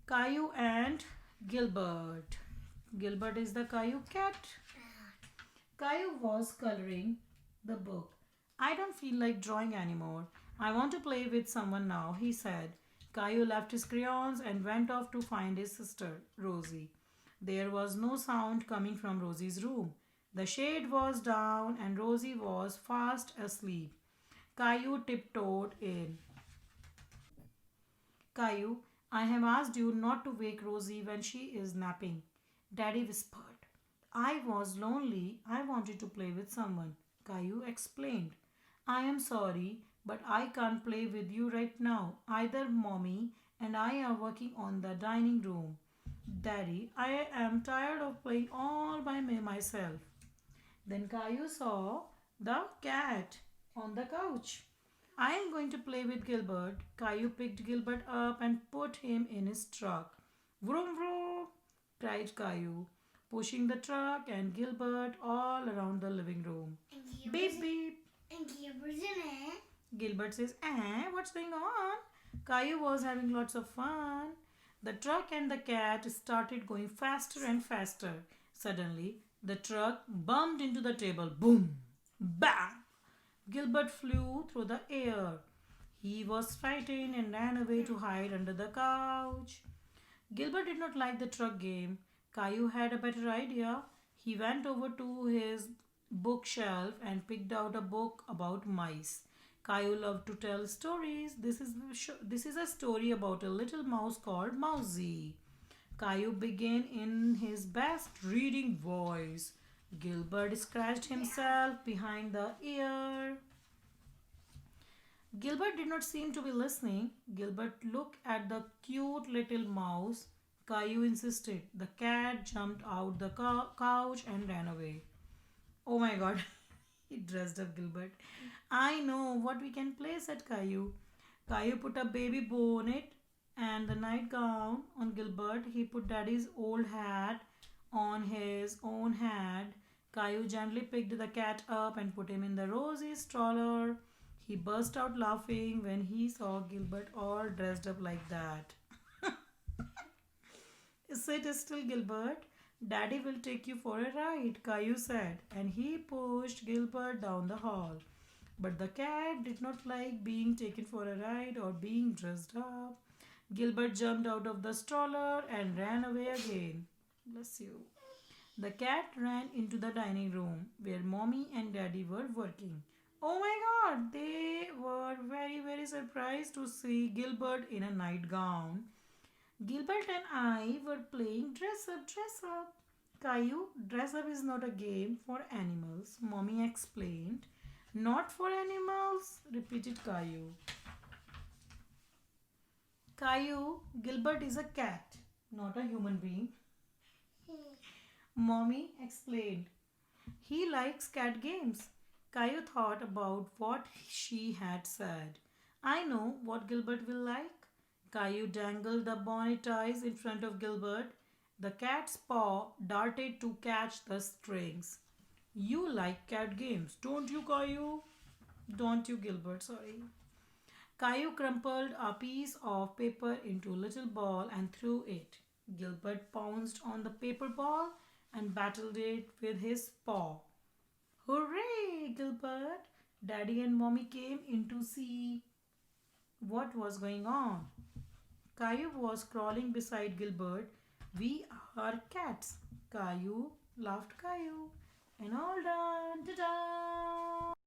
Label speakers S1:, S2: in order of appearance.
S1: Caillou and Gilbert. Gilbert is the Caillou cat. Caillou was coloring the book. I don't feel like drawing anymore. I want to play with someone now, he said. Caillou left his crayons and went off to find his sister, Rosie. There was no sound coming from Rosie's room. The shade was down and Rosie was fast asleep. Caillou tiptoed in. Caillou, I have asked you not to wake Rosie when she is napping, Daddy whispered. I was lonely. I wanted to play with someone, Caillou explained. I am sorry, but I can't play with you right now. Either Mommy and I are working on the dining room. Daddy, I am tired of playing all by myself. Then Caillou saw the cat on the couch. I am going to play with Gilbert. Caillou picked Gilbert up and put him in his truck. Vroom vroom, cried Caillou, pushing the truck and Gilbert all around the living room. Beep beep.
S2: And Gilbert's in it.
S1: Gilbert says, what's going on? Caillou was having lots of fun. The truck and the cat started going faster and faster. Suddenly, the truck bumped into the table. Boom! Bang! Gilbert flew through the air. He was frightened and ran away to hide under the couch. Gilbert did not like the truck game. Caillou had a better idea. He went over to his bookshelf and picked out a book about mice. Caillou loved to tell stories. This is a story about a little mouse called Mousy. Caillou began in his best reading voice. Gilbert scratched himself behind the ear. Gilbert did not seem to be listening. Gilbert looked at the cute little mouse. Caillou insisted. The cat jumped out the couch and ran away. Oh my god, he dressed up Gilbert. I know what we can play, said Caillou. Caillou put a baby bonnet and the nightgown on Gilbert. He put Daddy's old hat on his own head. Caillou gently picked the cat up and put him in the rosy stroller. He burst out laughing when he saw Gilbert all dressed up like that. Sit still, Gilbert. Daddy will take you for a ride, Caillou said, and he pushed Gilbert down the hall. But the cat did not like being taken for a ride or being dressed up. Gilbert jumped out of the stroller and ran away again. Bless you. The cat ran into the dining room where Mommy and Daddy were working. Oh my god, they were very surprised to see Gilbert in a nightgown. Gilbert and I were playing dress up, dress up. Caillou, dress up is not a game for animals, Mommy explained. Not for animals, repeated Caillou. Caillou, Gilbert is a cat, not a human being. Mommy explained. He likes cat games. Caillou thought about what she had said. I know what Gilbert will like. Caillou dangled the bonnet ties in front of Gilbert. The cat's paw darted to catch the strings. You like cat games, don't you, Caillou? Don't you, Gilbert? Sorry. Caillou crumpled a piece of paper into a little ball and threw it. Gilbert pounced on the paper ball and battled it with his paw. Hooray, Gilbert! Daddy and Mommy came in to see what was going on. Caillou was crawling beside Gilbert. We are cats. Caillou laughed Caillou. And all done. Ta-da!